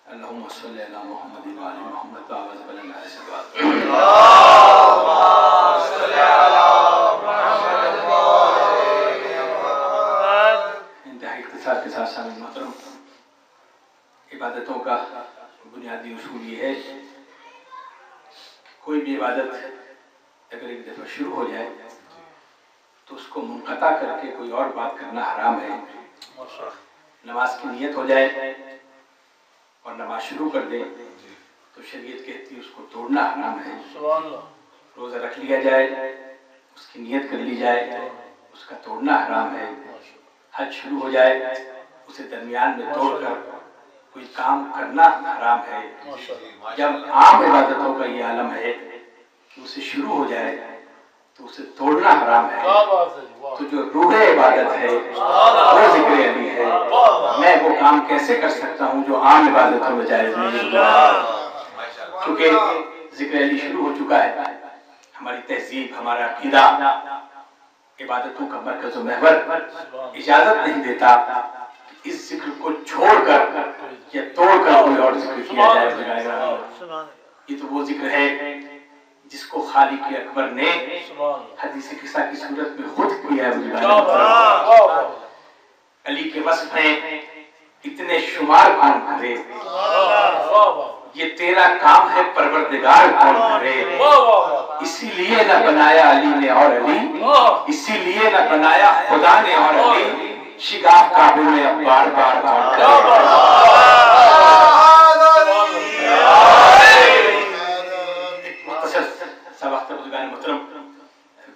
اللهم صل على محمد وعلى محمد وعلى انتہائی اختصار کے ساتھ سامعین محترم، عبادتوں کا بنیادی اصول یہ ہے کوئی بھی عبادت اگر ایک دفعہ شروع ہو جائے تو اس کو منقطع کر کے کوئی اور بات کرنا حرام ہے۔ نماز کی نیت ہو جائے اور نماز شروع کر دے تو شریعت کہتی ہے اس کو توڑنا حرام ہے۔ روزہ رکھ لیا جائے، اس کی نیت کر لی جائے، اس کا توڑنا حرام ہے۔ حج شروع ہو جائے، اسے درمیان میں توڑ کر کوئی کام کرنا حرام ہے۔ جب عام عبادتوں کا یہ عالم ہے کہ اسے شروع ہو جائے تو اسے توڑنا حرام ہے۔ تو جو روح عبادت ہے وہ ذکر علی ہے۔ میں وہ کام کیسے کر سکتا ہوں جو عام عبادتوں میں جائز نہیں ہے؟ کیونکہ ذکر علی شروع ہو چکا ہے، ہماری تہذیب، ہمارا عقیدہ عبادتوں کا مرکز و محور اجازت نہیں دیتا کہ اس ذکر کو چھوڑ کر یا توڑ کر کوئی اور ذکر کیا جائے۔ یہ تو وہ ذکر ہے جس کو خالق اکبر نے حدیث قصہ کی صورت میں خود کیا ہے۔ علی کے وصف ہیں اتنے شمار کون کرے، یہ تیرا کام ہے پروردگار کون کرے۔ اسی لیے نہ بنایا علی نے اور علی، اسی لیے نہ بنایا خدا نے اور علی، شگاف کعبے میں اب بار بار کون کرے۔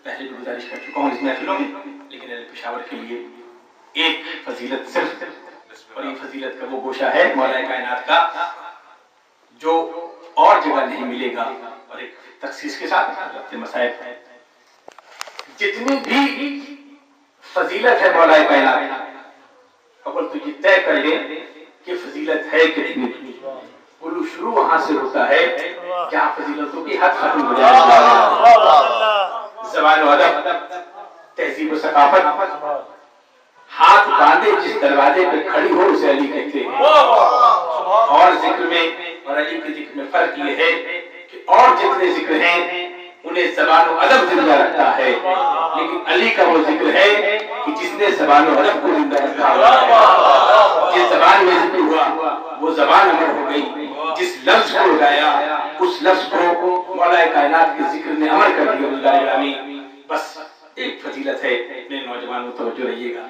پہلے بھی گزارش کر چکا ہوں اس محفلوں میں، لیکن اہل پشاور کے لیے ایک فضیلت صرف، اور یہ فضیلت کا وہ گوشہ ہے مولا کائنات کا جو اور جگہ نہیں ملے گا، اور ایک تخصیص کے ساتھ ربط مسائل ہے۔ جتنی بھی فضیلت ہے مولا کائنات، اول تو یہ طے کر لیں کہ فضیلت ہے کتنی۔ بولو شروع وہاں سے ہوتا ہے جہاں فضیلتوں کی حد ختم ہو جائے۔ زبان و ادب، تہذیب و ثقافت، ہاتھ باندھے جس دروازے پہ کھڑی ہو اسے علی کہتے ہیں۔ اور ذکر میں اور علی کے ذکر میں فرق یہ ہے کہ اور جتنے ذکر ہیں انہیں زبان و ادب زندہ رکھتا ہے، لیکن علی کا وہ ذکر ہے کہ جس نے زبان و ادب کو زندہ رکھا ہے۔ جس زبان میں ذکر ہوا وہ زبان امر ہو گئی، جس لفظ کو گایا اس لفظ کو مولا کائنات کے ذکر نے امر کر دیا۔ بس ایک فضیلت ہے، میرے نوجوانوں توجہ رہیے گا،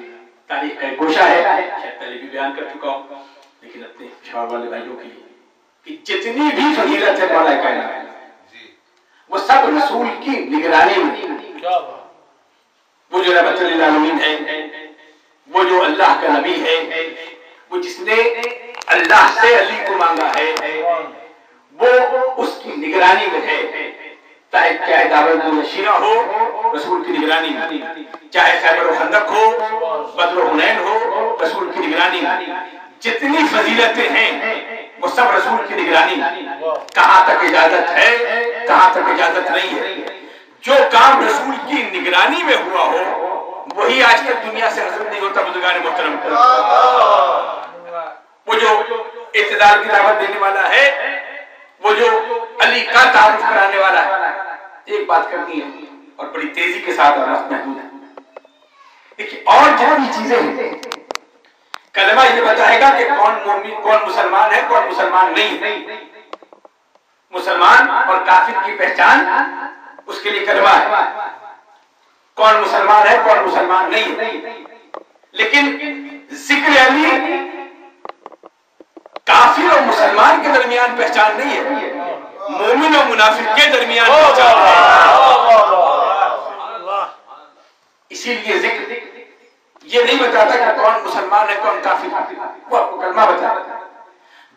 تاریخ کا ایک گوشہ ہے، شاید پہلے بھی بیان کر چکا ہوں، لیکن اپنے پشاور والے بھائیوں کے لیے کہ جتنی بھی فضیلت ہے مولا کائنات وہ سب رسول کی نگرانی میں، وہ جو رحمت للعالمین ہے، وہ جو اللہ کا نبی ہے، وہ جس نے اللہ سے علی کو مانگا ہے، وہ اس کی نگرانی میں ہے۔ چاہے دعوت النشینہ ہو رسول کی نگرانی میں، چاہے خیبر و خندق ہو، بدر و حنین ہو رسول کی نگرانی میں، جتنی فضیلتیں ہیں وہ سب رسول کی نگرانی میں۔ کہاں تک اجازت ہے، کہاں تک اجازت نہیں ہے، جو کام رسول کی نگرانی میں ہوا ہو وہی آج تک دنیا سے حاصل نہیں ہوتا۔ بزرگان محترم، وہ جو اعتدال کی دعوت دینے والا ہے، وہ جو علی کا تعارف کرانے والا ہے، ایک بات کرنی ہے اور بڑی تیزی کے ساتھ، اور وقت محدود ہے۔ دیکھیے اور جتنی چیزیں ہیں، کلمہ یہ بتائے گا کہ کون مومن، کون مسلمان ہے، کون مسلمان نہیں ہے۔ مسلمان اور کافر کی پہچان اس کے لیے کلمہ ہے، کون مسلمان ہے کون مسلمان نہیں ہے۔ لیکن ذکر علی کافر اور مسلمان کے درمیان پہچان نہیں ہے، مومن اور منافق کے درمیان پہچان ہے۔ اسی لیے ذکر یہ نہیں بتاتا کہ کون مسلمان ہے کون کافر ہے، وہ آپ کو کلمہ بتاتا۔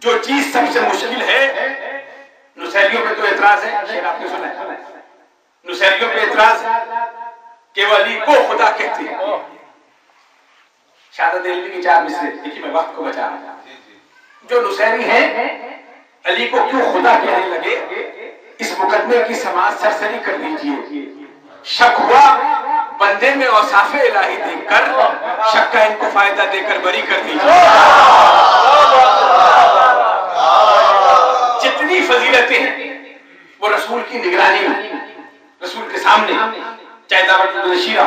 جو چیز سب سے مشکل ہے، نصیریوں پہ تو اعتراض ہے، شیخ آپ نے سنا ہے، نصیریوں پہ اعتراض ہے کہ وہ علی کو خدا کہتے ہیں۔ شہادت علمی کی 4 مصرے، دیکھیے میں وقت کو بچا رہا ہوں۔ جو نصیری ہیں علی کو کیوں خدا کہنے لگے، اس مقدمے کی سماعت سرسری کر لیجئے۔ شک ہوا بندے میں اوصاف الہی دیکھ کر، شک کا ان کو فائدہ دے کر بری کر دیجئے۔ کی نگرانی میں رسول کے سامنے، چاہے دعوت الشیرہ،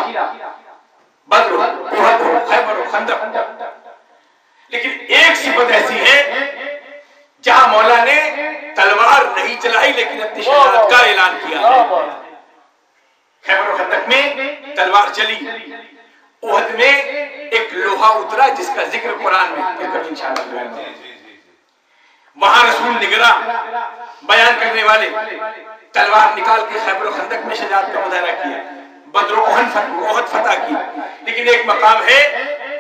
بدر ہو، احد ہو، خیبر ہو، خندق، لیکن ایک صفت ایسی ہے جہاں مولا نے تلوار نہیں چلائی لیکن اپنی شجاعت کا اعلان کیا ہے۔ خیبر و خندق میں تلوار چلی، احد میں ایک لوہا اترا جس کا ذکر قرآن میں پھر کبھی انشاءاللہ وہاں رسول نگراں بیان کرنے والے تلوار نکال کے خیبر و خندق میں شجاعت کا مظاہرہ کیا، بدر و احد فتح کی، لیکن ایک مقام ہے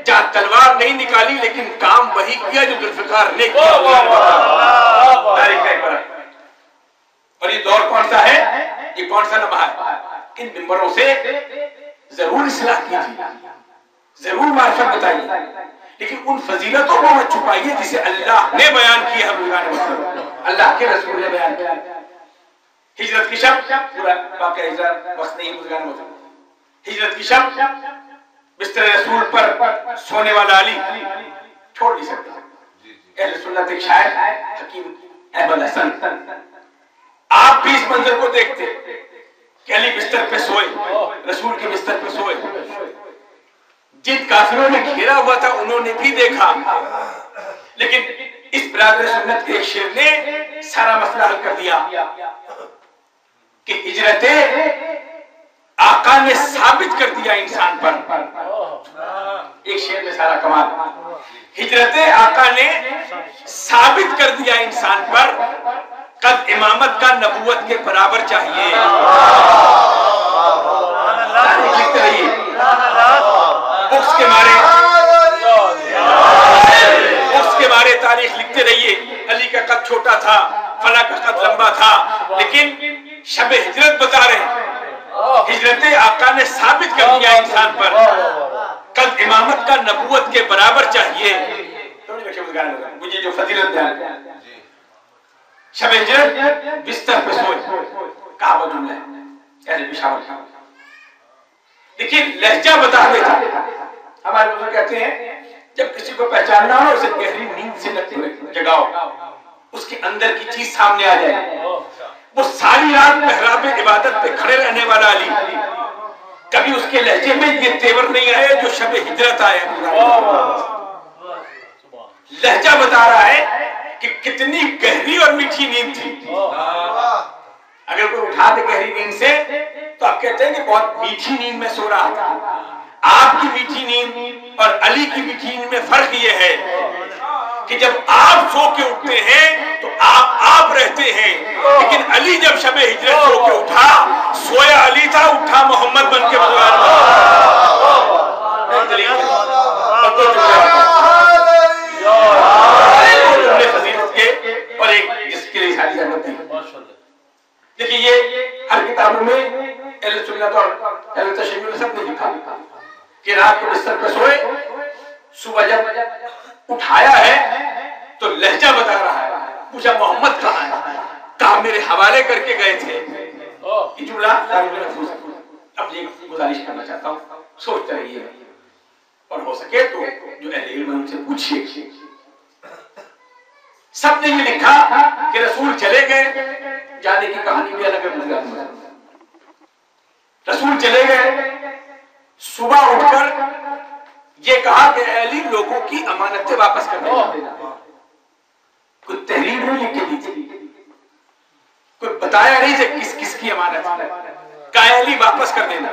جہاں تلوار نہیں نکالی لیکن کام وہی کیا جو ذوالفقار نے کیا۔ تاریخ کا ایک بڑا، اور یہ دور کون سا ہے، یہ کون سا لمحہ ہے؟ ان ممبروں سے ضرور اصلاح کیجیے، ضرور معرفت بتائیے، لیکن ان فضیلتوں کو مت چھپائیے جسے اللہ نے بیان کیا ہے، اللہ کے رسول نے بیان کیا۔ ہجرت کی شب، پورا واقعہ ہجرت وقت نہیں گزارنا ہوتا، ہجرت کی شب بستر رسول پر سونے والا علی چھوڑ نہیں سکتا۔ اہل سنت ایک شاعر حکیم احمد حسن، آپ بھی اس منظر کو دیکھتے کہ علی بستر پہ سوئے، رسول کے بستر پہ سوئے، جن کافروں نے گھیرا ہوا تھا انہوں نے بھی دیکھا، لیکن اس برادر سنت کے ایک شعر نے سارا مسئلہ حل کر دیا کہ ہجرت آقا نے ثابت کر دیا انسان پر، ایک شعر میں سارا کمال، ہجرت آقا نے ثابت کر دیا انسان پر، قد امامت کا نبوت کے برابر چاہیے۔ تاریخ لکھتے رہیے، بکس کے بارے تاریخ لکھتے رہیے، علی کا قد چھوٹا تھا، فلاں کا قد لمبا تھا، لیکن شب ہجرت بتا رہے ہیں ہجرت آقا نے ثابت کر دیا انسان پر، قد امامت کا نبوت کے برابر چاہیے۔ مجھے جو فضیلت بیان شب ہجرت بستر پہ سوئے، کعبہ جملہ ہے اہل پشاور کا، لیکن لہجہ بتا دیتا۔ ہمارے بزرگ کہتے ہیں جب کسی کو پہچاننا ہو اسے گہری نیند سے لگتے ہوئے جگاؤ، اس کے اندر کی چیز سامنے آ جائے۔ وہ ساری رات محراب عبادت پہ کھڑے رہنے والا علی، کبھی اس کے لہجے میں یہ تیور نہیں آئے جو شب ہجرت آئے۔ لہجہ بتا رہا ہے کہ کتنی گہری اور میٹھی نیند تھی۔ اگر کوئی اٹھا دے گہری نیند سے تو آپ کہتے ہیں کہ بہت میٹھی نیند میں سو رہا تھا۔ آپ کی میٹھی نیند اور علی کی میٹھی نیند میں فرق یہ ہے کہ جب آپ سو کے اٹھتے ہیں تو آپ رہتے ہیں، لیکن علی جب شب ہجرت سو کے اٹھا، سویا علی تھا، اٹھا محمد بن کے بغیر۔ اور ایک جس کے لیے ساری احمد تھی۔ دیکھیں یہ ہر کتابوں میں اہل سنت اور اہل تشیع نے سب نے لکھا کہ رات کو بستر پہ سوئے، صبح جب اٹھایا ہے تو لہجہ بتا رہا ہے، پوچھا محمد کہاں ہے، کہا میرے حوالے کر کے گئے تھے۔ یہ جملہ اب یہ گزارش کرنا چاہتا ہوں، سوچتے رہیے اور ہو سکے تو جو اہل علم ان سے پوچھیے۔ سب نے یہ لکھا کہ رسول چلے گئے، جانے کی کہانی بھی الگ ہے، رسول چلے گئے، صبح اٹھ کر یہ کہا کہ اے علی لوگوں کی امانتیں واپس کر دینا۔ کوئی تحریر نہیں لکھ کے دی تھی، کوئی بتایا نہیں کہ کس کس کی امانت، کہا اے علی واپس کر دینا۔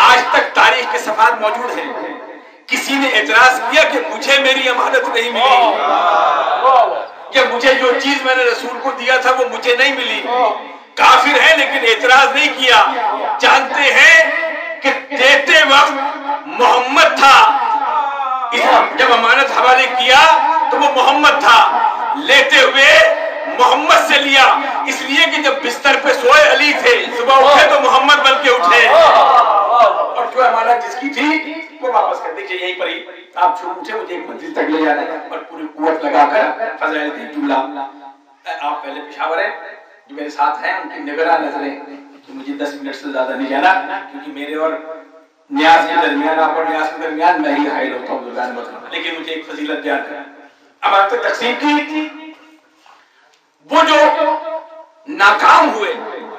آج تک تاریخ کے صفحات موجود ہیں، کسی نے اعتراض کیا کہ مجھے میری امانت نہیں ملی، کہ مجھے جو چیز میں نے رسول کو دیا تھا وہ مجھے نہیں ملی؟ کافر ہے لیکن اعتراض نہیں کیا، جانتے ہیں کہ دیتے وقت محمد تھا، جب امانت حوالے کیا تو وہ محمد تھا، لیتے ہوئے محمد سے لیا، اس لیے کہ جب بستر پہ سوئے علی تھے، صبح اٹھے تو محمد بن کے اٹھے، اور جو امانت جس کی تھی وہ واپس کر۔ دیکھئے یہیں پر ہی آپ شروع سے مجھے ایک منزل تک لے جا رہے ہیں اور پوری قوت لگا کر فضائل کی جملہ۔ آپ پہلے پشاور ہیں، جو میرے ساتھ ہیں ان کی نگراں نظریں کہ مجھے 10 منٹ سے زیادہ نہیں جانا، کیونکہ میرے اور نیاز کے درمیان، آپ اور نیاز کے درمیان میں ہی حائل ہوتا ہوں بزرگان مطلب، لیکن مجھے ایک فضیلت بیان کریں۔ اب آپ تک تقسیم کی، وہ جو ناکام ہوئے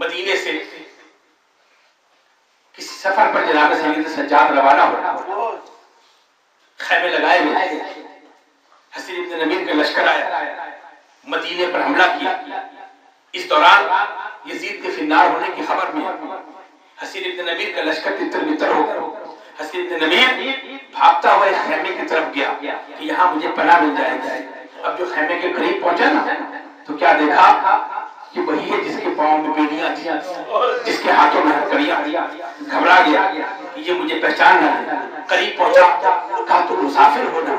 مدینے سے کسی سفر پر جناب سید سجاد روانہ ہو، خیمے لگائے ہوئے، حسین ابن نمیر کا لشکر آیا، مدینے پر حملہ کیا۔ اس دوران یزید کے فنار ہونے کی خبر میں حسین ابن نمیر کا لشکر تتر بتر ہو گیا۔ حسین ابن نمیر بھاگتا ہوا ایک خیمے کی طرف گیا کہ یہاں مجھے پناہ مل جائے گا۔ اب جو خیمے کے قریب پہنچا نا تو کیا دیکھا کہ وہی ہے جس کے پاؤں میں بیڑیاں تھیں، جس کے ہاتھوں میں ہتھکڑیاں۔ گھبرا گیا کہ یہ مجھے پہچان نہ لے۔ قریب پہنچا، کہا تو مسافر ہونا،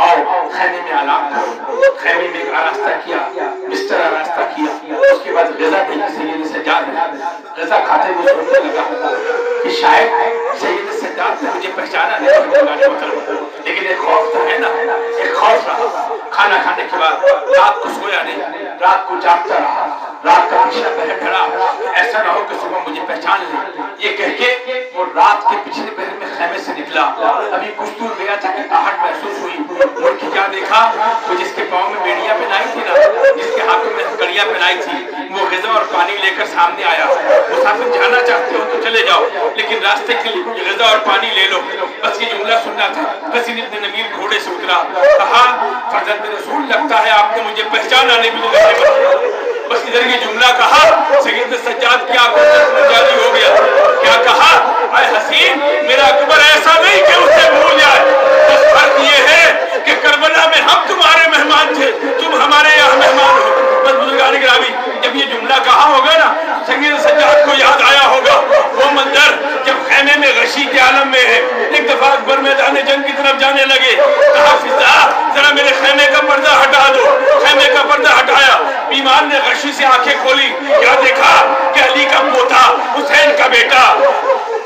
آؤ خیمے میں آرام کرو۔ خیمے میں آراستہ کیا، بستر آراستہ کیا، اس کے بعد غذا بھیجی سید سجاد نے۔ غذا کھاتے ہوئے سوچنے لگا کہ شاید سید سجاد نے مجھے پہچانا نہیں، لیکن ایک خوف تو ہے نا، ایک خوف رہا۔ کھانا کھانے کے بعد رات کو سویا نہیں، رات کو جاگتا رہا، رات کا پچھلا پہر ڈھلا، ایسا نہ ہو کہ صبح مجھے پہچان لے۔ یہ کہہ کے وہ رات کے پچھلے پہر میں خیمے سے نکلا، ابھی کچھ دور گیا تھا کہ آہٹ محسوس ہوئی۔ مڑ کے کیا دیکھا، وہ جس کے پاؤں میں بیڑیاں پہنائی تھی نا، جس کے ہاتھوں میں ہتھکڑیاں پہنائی تھی، وہ غذا اور پانی لے کر سامنے آیا۔ مسافر جانا چاہتے ہو تو چلے جاؤ، لیکن راستے کے لیے غذا اور پانی لے لو۔ بس یہ جملہ سننا تھا۔ حسین ابن نمیر گھوڑے سے اترا، کہا فرزند رسول لگتا ہے آپ نے مجھے پہچانا نہیں، بس ادھر یہ جملہ کہا، سید سجاد کی آنکھوں سے جاری ہو گیا۔ کیا کہا، اے حسین میرا اکبر ایسا نہیں کہ اسے بھول جائے، بس فرق یہ ہے کہ کربلا میں ہم تمہارے مہمان تھے، تم ہمارے یہاں مہمان ہو۔ بس بزرگان گرامی، جب یہ جملہ کہا ہوگا نا، سید سجاد کو یاد آیا ہوگا وہ منظر جب خیمے میں غشی کے عالم میں ہے۔ ایک دفعہ اکبر میدان جنگ کی طرف جانے لگے، کہا فضا ذرا میرے خیمے کا پردہ ہٹا دو۔ خیمے کا پردہ ہٹایا، بیمار نے غشی سے آنکھیں کھولی، کیا دیکھا کہ علی کا پوتا حسین کا بیٹا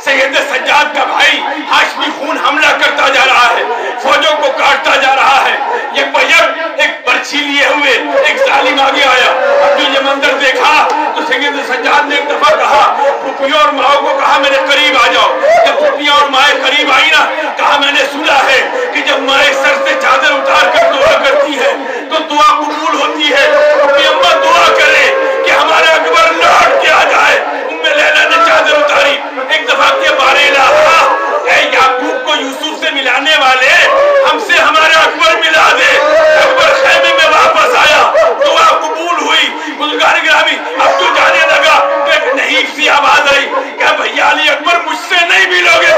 سید سجاد کا بھائی ہاشمی خون حملہ کرتا جا رہا ہے، فوجوں کو کاٹتا جا رہا ہے۔ یہ طیب ایک برچھی لیے ہوئے ایک ظالم آگے آیا۔ اب جو یہ منظر دیکھا تو سید سجاد نے ایک دفعہ کہا، پھپھیوں اور ماؤں کو کہا میرے قریب آ جاؤ۔ جب پھپھیاں اور مائیں قریب آئی نا، کہا میں نے سنا ہے کہ جب مائیں سر سے چادر اتار کر دعا کرتی ہے تو دعا قبول ہوتی ہے۔ پھپھی اماں دعا کرے کہ ہمارا اکبر لوٹ کے آ جائے۔ ام لیلا نے چادر اتاری، ایک دفعہ کے بارے الہا، اے یعقوب کو یوسف سے ملانے والے، ہم سے ہمارا اکبر ملا دے۔ اکبر خیمے میں واپس آیا، دعا قبول ہوئی۔ بزرگان گرامی، اب تو جانے لگا تو ایک نحیف سی آواز آئی، کیا بھیا علی اکبر مجھ سے نہیں ملوگے؟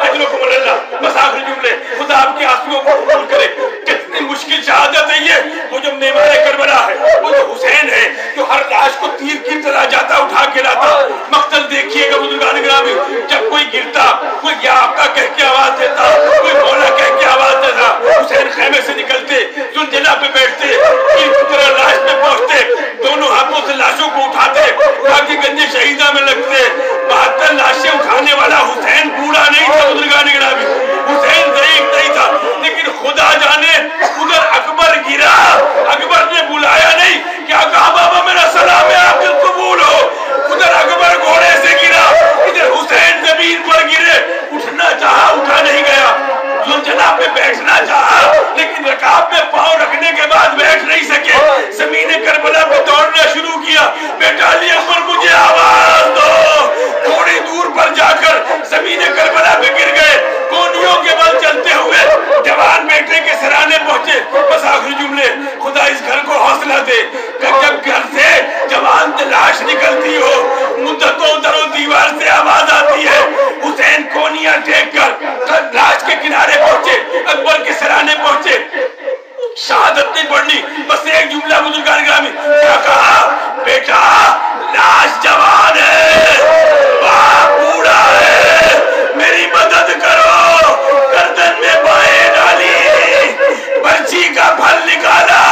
اجرکم اللہ۔ بس آخری جملے، خدا آپ کی آنسوؤں کو قبول کرے۔ کتنی مشکل شہادت ہے یہ، وہ جو معمار کربلا ہے، وہ جو حسین ہے جو ہر لاش کو تیر کی طرح جاتا اٹھا کے لاتا۔ مقتل دیکھیے گا بزرگان گرامی، جب کوئی گرتا، کوئی یا آقا کہہ کے آواز دیتا، کوئی مولا کہہ کے آواز دیتا، حسین خیمے سے نکلتے، زلزلہ پہ بیٹھتے، تیر کی طرح لاش پہ پہنچتے، دونوں ہاتھوں سے لاشوں کو اٹھاتے تاکہ گنجے شہیدہ میں لگتے۔ 72 لاشیں اٹھانے والا حسین بوڑھا نہیں تھا بزرگان گرامی، حسین ضعیف نہیں تھا، لیکن خدا جانے ادھر اکبر گرا، اکبر نے بلایا نہیں، کیا کہا بابا میرا سلام ہے آپ قبول ہو۔ ادھر اکبر گھوڑے سے گرا، ادھر حسین زمین پر گرے، اٹھنا چاہا اٹھا نہیں گیا، زلزلہ پہ بیٹھنا چاہا لیکن رکاب میں پاؤں رکھنے کے بعد بیٹھ نہیں سکے، زمین کربلا پہ دوڑنا شروع کیا، بیٹا علی اکبر مجھے آواز دو۔ تھوڑی دور پر جا کر زمین کربلا پہ گر گئے، کونیوں کے بل چلتے ہوئے جوان بیٹے کے سرانے پہنچے۔ بس آخری جملے، خدا اس گھر کو حوصلہ دے کہ جب گھر سے جوان لاش نکلتی ہو، مدتوں در و دیوار سے آواز آتی ہے، حسین کونیاں ٹیک کر لاش کے کنارے پہنچے، اکبر کے سرانے پہنچے، شہادت نہیں پڑھنی، بس ایک جملہ بزرگان گرامی، کیا کہا بیٹا لاش جوان ہے، باپ بوڑھا ہے، میری مدد کرو۔ گردن میں بائیں ڈالی، برچی کا پھل نکالا،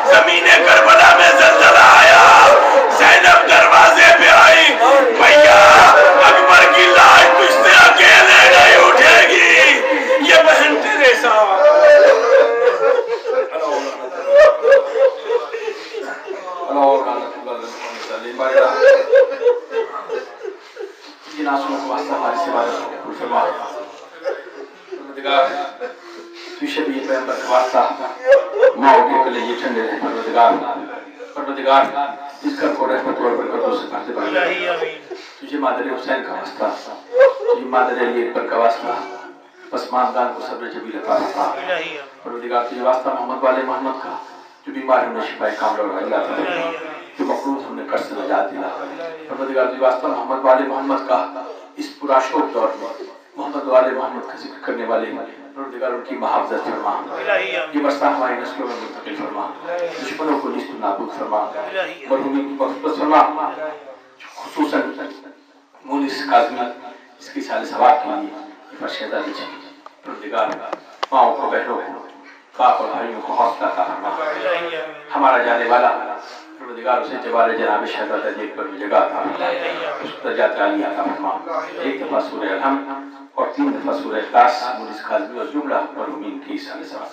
زمین کربلا میں زلزلہ آیا، زینب دروازے پہ آئی، بھیا اکبر کی لاش تجھ سے اکیلے نہیں اٹھے گی، یہ بہن تیرے ساتھ۔ جن آنسوؤں کو واسطہ ہماری سوالوں کو قبول فرما، پروردگار تو شبیہ پیغمبر کا واسطہ ماؤں کے کلیجے ٹھنڈے رہے، پروردگار اس گھر کو رحمت اور برکتوں سے بھر دے پروردگار تجھے مادر حسین کا واسطہ، تجھے مادر علی اکبر کا واسطہ، پسماندگان کو صبر جمیل عطا فرما پروردگار تجھے واسطہ محمد والے محمد کا، جو بیمار ہم نے شفائے کاملہ اور علاج فرما، جو مقروض ہم نے قرض سے نجات دلا پروردگار تجھے واسطہ محمد والے محمد کا، اس پرآشوب دور میں محمد والے محمد کا ذکر کرنے والے پروردگار ان کی محافظت فرما، یہ برسہ ہماری نسلوں میں منتقل فرما، دشمنوں کو نیست و نابود فرما، مرحومین کی مغفرت فرما، خصوصاً مونس کاظمی اس کی سال ثواب کے لیے یہ فرشیدہ لیجیے پروردگار ماؤں کو بہنوں کو باپ اور بھائیوں کو حوصلہ عطا فرما، ہمارا جانے والا پروردگار اسے جبال جناب شہزادہ دیکھ کر جگہ عطا فرما، اس کو درجات عالیہ عطا فرما، ایک دفعہ سورہ الحمد اور 3 دفعہ سورہ اخلاص مونس کاظمی اور جملہ مرحومین کی سال ثواب